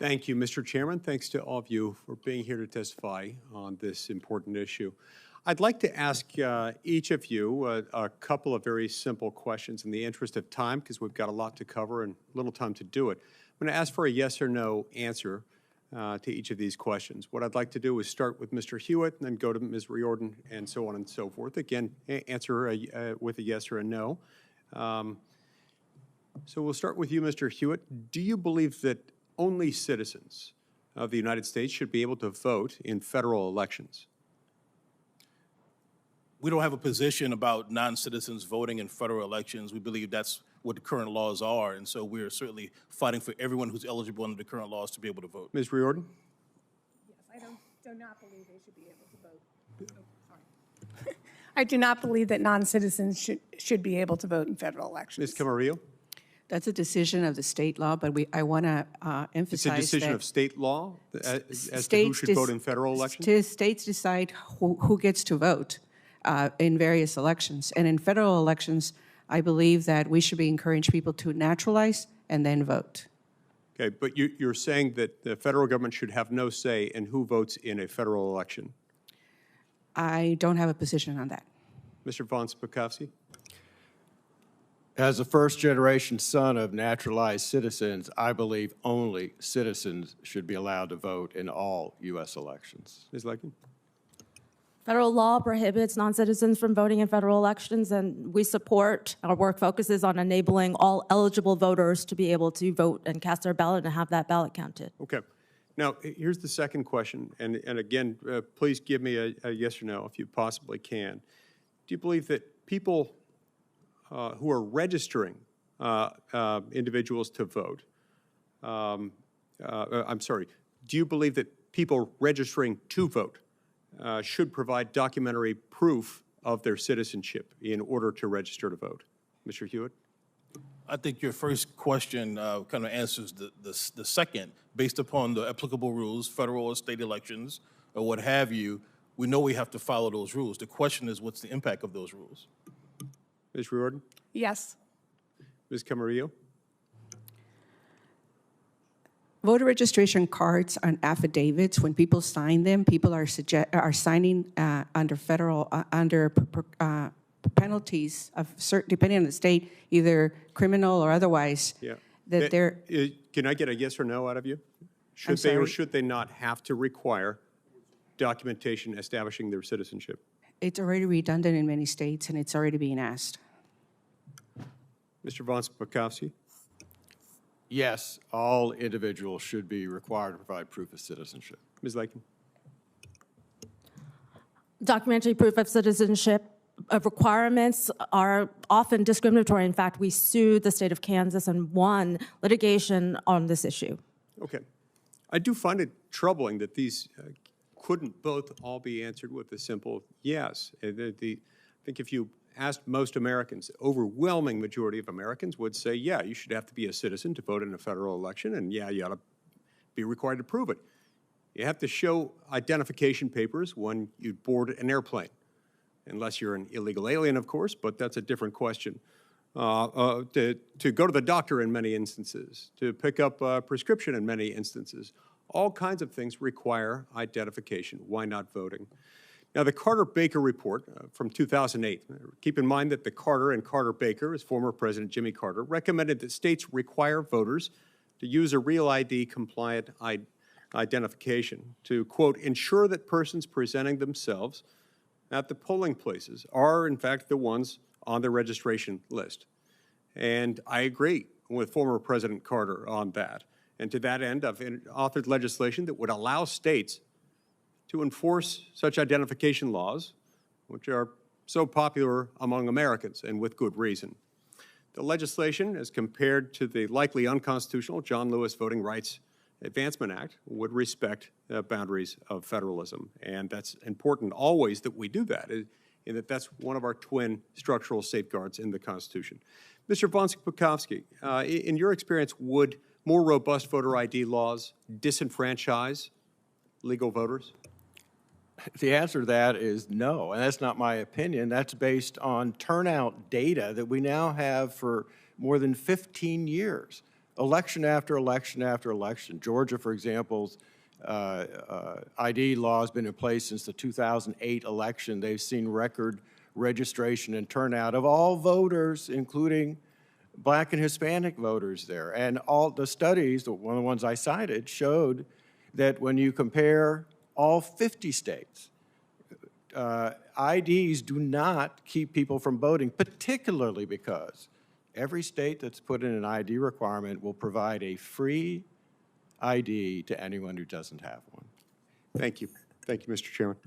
Thank you, Mr. Chairman. Thanks to all of you for being here to testify on this important issue. I'd like to ask each of you a couple of very simple questions in the interest of time, because we've got a lot to cover and little time to do it. I'm going to ask for a yes or no answer to each of these questions. What I'd like to do is start with Mr. Hewitt and then go to Ms. Riordan and so on and so forth. Again, answer with a yes or a no. So we'll start with you, Mr. Hewitt. Do you believe that only citizens of the United States should be able to vote in federal elections? We don't have a position about non-citizens voting in federal elections. We believe that's what the current laws are, and so we're certainly fighting for everyone who's eligible under the current laws to be able to vote. Ms. Riordan? Yes, I do not believe they should be able to vote. Oh, sorry. I do not believe that non-citizens should be able to vote in federal elections. Ms. Camarillo? That's a decision of the state law, but I want to emphasize that it's a decision of state law as to who should vote in federal elections? States decide who gets to vote in various elections. And in federal elections, I believe that we should be encouraging people to naturalize and then vote. Okay, but you're saying that the federal government should have no say in who votes in a federal election? I don't have a position on that. Mr. von Spakovsky? As a first-generation son of naturalized citizens, I believe only citizens should be allowed to vote in all U.S. elections. Ms. Leiken? Federal law prohibits non-citizens from voting in federal elections, and we support, our work focuses on enabling all eligible voters to be able to vote and cast their ballot and have that ballot counted. Okay. Now, here's the second question, and again, please give me a yes or no if you possibly can. Do you believe that people who are registering individuals to vote, I'm sorry, do you believe that people registering to vote should provide documentary proof of their citizenship in order to register to vote? Mr. Hewitt? I think your first question kind of answers the second. Based upon the applicable rules, federal or state elections, or what have you, we know we have to follow those rules. The question is, what's the impact of those rules? Ms. Riordan? Yes. Ms. Camarillo? Voter registration cards and affidavits, when people sign them, people are signing under federal, penalties of certain, depending on the state, either criminal or otherwise. Yeah. That they're. Can I get a yes or no out of you? Should they or should they not have to require documentation establishing their citizenship? It's already redundant in many states, and it's already being asked. Mr. von Spakovsky? Yes, all individuals should be required to provide proof of citizenship. Ms. Leiken? Documentary proof of citizenship requirements are often discriminatory. In fact, we sued the state of Kansas and won litigation on this issue. Okay. I do find it troubling that these couldn't both all be answered with a simple yes. I think if you asked most Americans, the overwhelming majority of Americans would say, yeah, you should have to be a citizen to vote in a federal election, and yeah, you ought to be required to prove it. You have to show identification papers when you board an airplane, unless you're an illegal alien, of course, but that's a different question. To go to the doctor in many instances, to pick up a prescription in many instances. All kinds of things require identification. Why not voting? Now, the Carter-Baker report from 2008, keep in mind that the Carter and Carter-Baker, as former President Jimmy Carter, recommended that states require voters to use a real ID compliant identification to, quote, ensure that persons presenting themselves at the polling places are, in fact, the ones on the registration list. And I agree with former President Carter on that. And to that end, I've authored legislation that would allow states to enforce such identification laws, which are so popular among Americans, and with good reason. The legislation, as compared to the likely unconstitutional John Lewis Voting Rights Advancement Act, would respect the boundaries of federalism. And that's important always that we do that, in that that's one of our twin structural safeguards in the Constitution. Mr. von Spakovsky, in your experience, would more robust voter ID laws disenfranchise legal voters? The answer to that is no, and that's not my opinion. That's based on turnout data that we now have for more than 15 years. election after election after election. Georgia, for example's ID law has been in place since the 2008 election. They've seen record registration and turnout of all voters, including Black and Hispanic voters there. And all the studies, one of the ones I cited, showed that when you compare all 50 states, IDs do not keep people from voting, particularly because every state that's put in an ID requirement will provide a free ID to anyone who doesn't have one. Thank you. Thank you, Mr. Chairman.